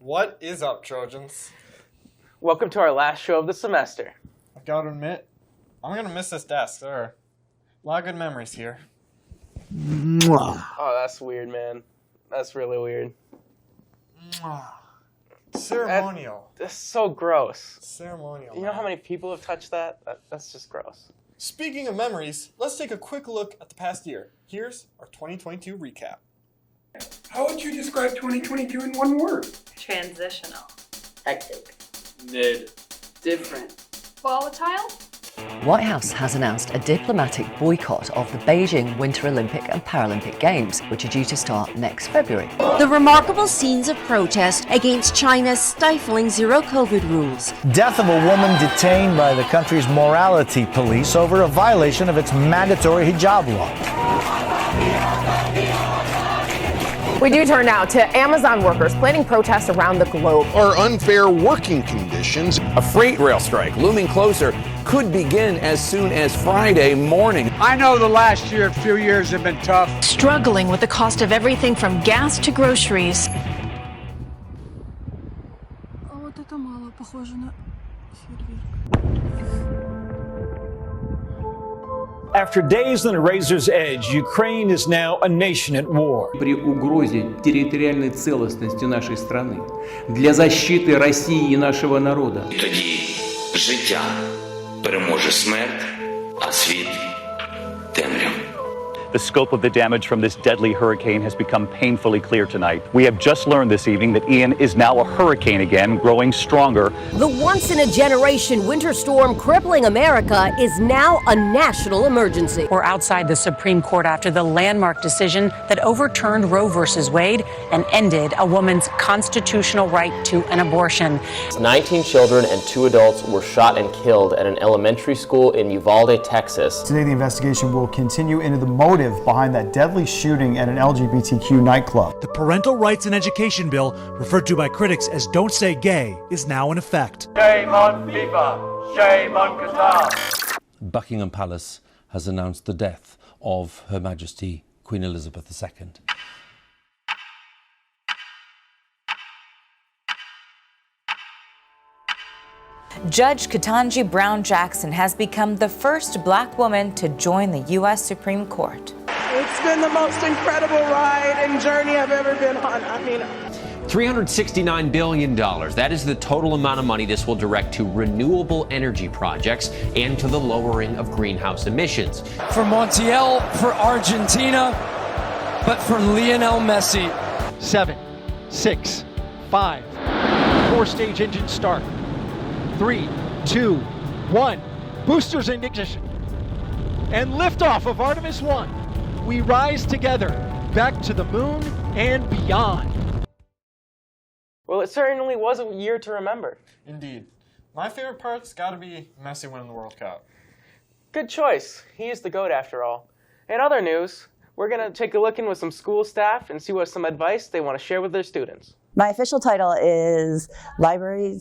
What is up, Trojans? Welcome to our last show of the semester. I gotta admit, I'm gonna miss this desk. There are a lot of good memories here. Oh, that's weird, man. That's really weird. Ceremonial. That's so gross. Ceremonial. You know how many people have touched that? That's just gross. Speaking of memories, let's take a quick look at the past year. Here's our 2022 recap. How would you describe 2022 in one word? Transitional. Hectic. Mid. Different. Volatile. White House has announced a diplomatic boycott of the Beijing Winter Olympic and Paralympic Games, which are due to start next February. The remarkable scenes of protest against China's stifling zero-COVID rules. Death of a woman detained by the country's morality police over a violation of its mandatory hijab law. We do turn now to Amazon workers planning protests around the globe. Or unfair working conditions. A freight rail strike looming closer could begin as soon as Friday morning. I know the last few years have been tough. Struggling with the cost of everything from gas to groceries. After days on a razor's edge, Ukraine is now a nation at war. При угрозе территориальной целостности нашей страны, для защиты России и нашего народа. Тоді життя переможе смерть, а світ темряву. The scope of the damage from this deadly hurricane has become painfully clear tonight. We have just learned this evening that Ian is now a hurricane again, growing stronger. The once-in-a-generation winter storm crippling America is now a national emergency. We're outside the Supreme Court after the landmark decision that overturned Roe v. Wade and ended a woman's constitutional right to an abortion. 19 children and 2 adults were shot and killed at an elementary school in Uvalde, Texas. Today, the investigation will continue into the motive behind that deadly shooting at an LGBTQ nightclub. The Parental Rights and Education Bill, referred to by critics as Don't Say Gay, is now in effect. Shame on FIFA! Shame on Qatar! Buckingham Palace has announced the death of Her Majesty Queen Elizabeth II. Judge Ketanji Brown Jackson has become the first black woman to join the U.S. Supreme Court. It's been the most incredible ride and journey I've ever been on. $369 billion. That is the total amount of money this will direct to renewable energy projects and to the lowering of greenhouse emissions. For Montiel, for Argentina, but for Lionel Messi. 7, 6, 5, 4-stage engine start. 3, 2, 1. Boosters in ignition. And liftoff of Artemis 1. We rise together back to the moon and beyond. Well, it certainly was a year to remember. Indeed. My favorite part's gotta be Messi winning the World Cup. Good choice. He is the GOAT after all. In other news, we're going to take a look in with some school staff and see what some advice they want to share with their students. My official title is Library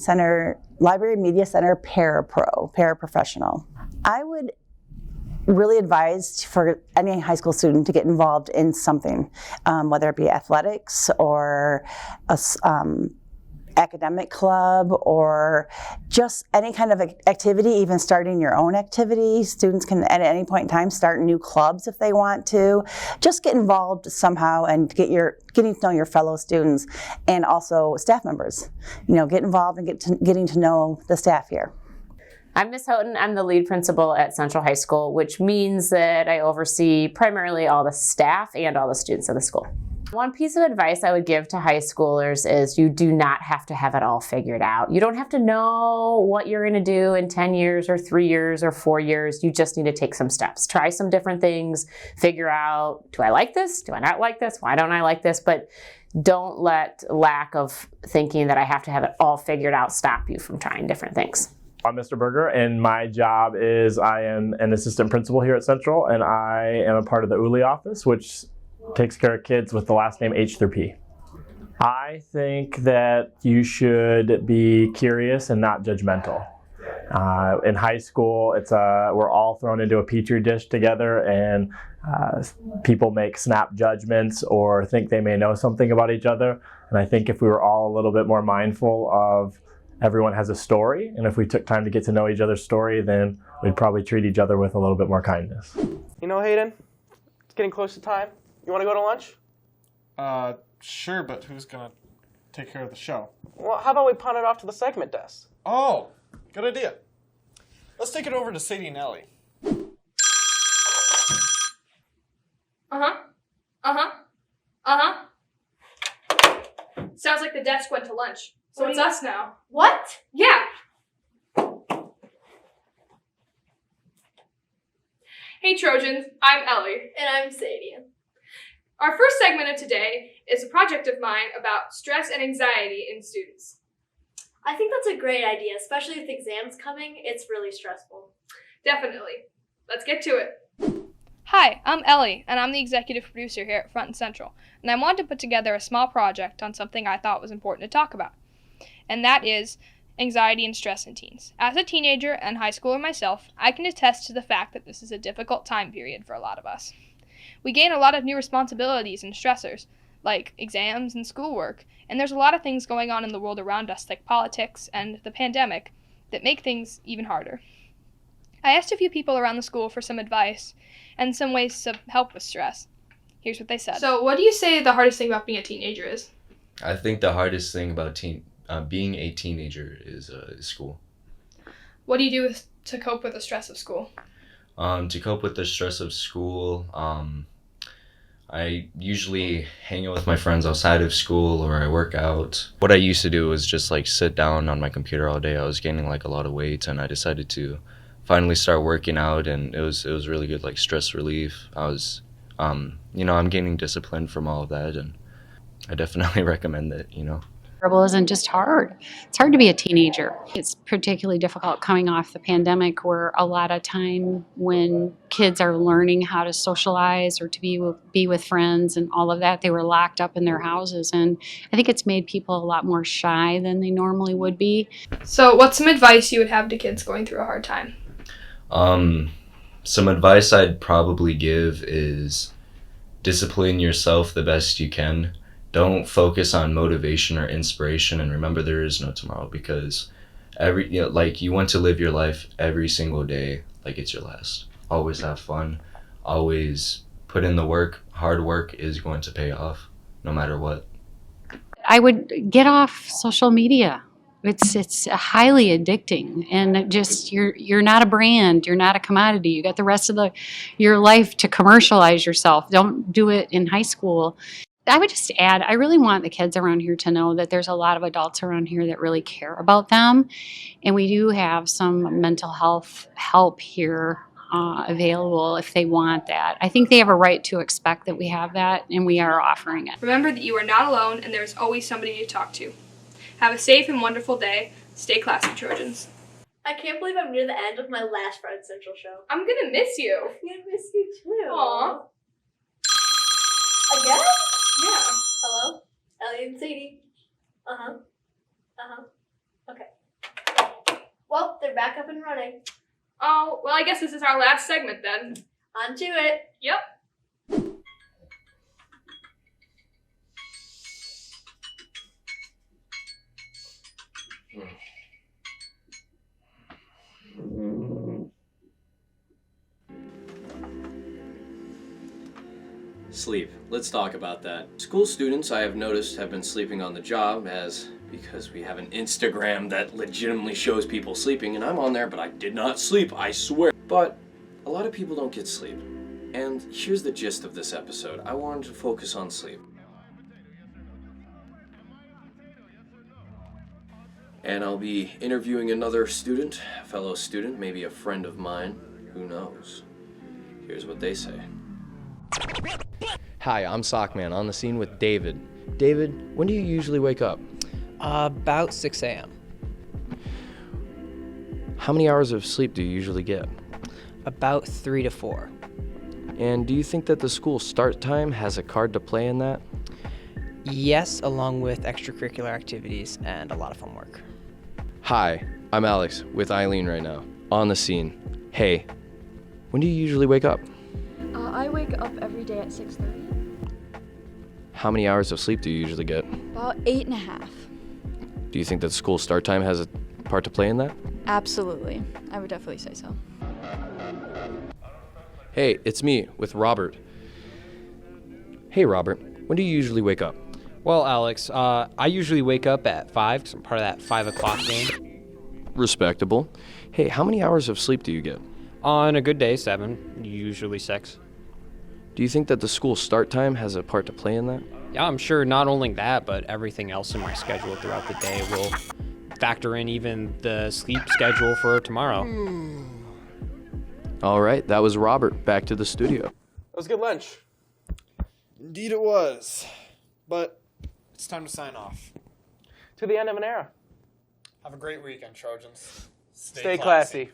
Media Center paraprofessional. I would really advise for any high school student to get involved in something, whether it be athletics or a academic club or just any kind of activity, even starting your own activity. Students can at any point in time start new clubs if they want to. Just get involved somehow and getting to know your fellow students and also staff members. Get involved and getting to know the staff here. I'm Ms. Houghton. I'm the lead principal at Central High School, which means that I oversee primarily all the staff and all the students of the school. One piece of advice I would give to high schoolers is you do not have to have it all figured out. You don't have to know what you're going to do in 10 years or 3 years or 4 years. You just need to take some steps. Try some different things. Figure out, do I like this? Do I not like this? Why don't I like this? But don't let lack of thinking that I have to have it all figured out stop you from trying different things. I'm Mr. Berger, and my job is I am an assistant principal here at Central, and I am a part of the ULI office, which takes care of kids with the last name H through P. I think that you should be curious and not judgmental. In high school, we're all thrown into a petri dish together, and people make snap judgments or think they may know something about each other. And I think if we were all a little bit more mindful of everyone has a story, and if we took time to get to know each other's story, then we'd probably treat each other with a little bit more kindness. You know, Hayden, it's getting close to time. You want to go to lunch? Sure, but who's gonna take care of the show? Well, how about we punt it off to the segment desk? Oh, good idea. Let's take it over to Sadie and Ellie. Sounds like the desk went to lunch. So it's us now. What? Yeah. Hey Trojans, I'm Ellie. And I'm Sadie. Our first segment of today is a project of mine about stress and anxiety in students. I think that's a great idea, especially with exams coming. It's really stressful. Definitely. Let's get to it. Hi, I'm Ellie, and I'm the executive producer here at Front and Central, and I wanted to put together a small project on something I thought was important to talk about, and that is anxiety and stress in teens. As a teenager and high schooler myself, I can attest to the fact that this is a difficult time period for a lot of us. We gain a lot of new responsibilities and stressors, like exams and schoolwork, and there's a lot of things going on in the world around us, like politics and the pandemic, that make things even harder. I asked a few people around the school for some advice and some ways to help with stress. Here's what they said. So what do you say the hardest thing about being a teenager is? I think the hardest thing about being a teenager is school. What do you do to cope with the stress of school? To cope with the stress of school, I usually hang out with my friends outside of school, or I work out. What I used to do was just like sit down on my computer all day. I was gaining like a lot of weight, and I decided to finally start working out, and it was really good, like stress relief. I was, I'm gaining discipline from all of that, and I definitely recommend it, Isn't just hard. It's hard to be a teenager. It's particularly difficult coming off the pandemic, where a lot of time when kids are learning how to socialize or to be with friends and all of that, they were locked up in their houses, and I think it's made people a lot more shy than they normally would be. So what's some advice you would have to kids going through a hard time? Some advice I'd probably give is discipline yourself the best you can. Don't focus on motivation or inspiration, and remember there is no tomorrow, because you want to live your life every single day like it's your last. Always have fun. Always put in the work. Hard work is going to pay off no matter what. I would get off social media. It's highly addicting, and just you're not a brand, you're not a commodity. You got the rest of your life to commercialize yourself. Don't do it in high school. I would just add, I really want the kids around here to know that there's a lot of adults around here that really care about them, and we do have some mental health help here available if they want that. I think they have a right to expect that we have that, and we are offering it. Remember that you are not alone, and there is always somebody to talk to. Have a safe and wonderful day. Stay classy, Trojans. I can't believe I'm near the end of my last Front Central show. I'm gonna miss you. I'm gonna miss you too. Aww. Again? Yeah. Hello? Ellie and Sadie. Okay. Well, they're back up and running. Oh, well, I guess this is our last segment then. On to it. Yep. Sleep. Let's talk about that. School students, I have noticed, have been sleeping on the job because we have an Instagram that legitimately shows people sleeping, and I'm on there, but I did not sleep, I swear. But a lot of people don't get sleep. And here's the gist of this episode. I wanted to focus on sleep. And I'll be interviewing another student, a fellow student, maybe a friend of mine, who knows. Here's what they say. Hi, I'm Sockman, on the scene with David. David, when do you usually wake up? About 6 a.m. How many hours of sleep do you usually get? About 3 to 4. And do you think that the school start time has a card to play in that? Yes, along with extracurricular activities and a lot of homework. Hi, I'm Alex with Eileen right now. On the scene. Hey, when do you usually wake up? I wake up every day at 6:30. How many hours of sleep do you usually get? About 8.5. Do you think that school start time has a part to play in that? Absolutely. I would definitely say so. Hey, it's me with Robert. Hey, Robert, when do you usually wake up? Well, Alex, I usually wake up at 5 because I'm part of that 5 o'clock game. Respectable. Hey, how many hours of sleep do you get? On a good day, 7, usually 6. Do you think that the school start time has a part to play in that? Yeah, I'm sure not only that, but everything else in my schedule throughout the day will factor in even the sleep schedule for tomorrow. All right, that was Robert. Back to the studio. That was a good lunch. Indeed it was. But it's time to sign off. To the end of an era. Have a great weekend, Trojans. Stay classy.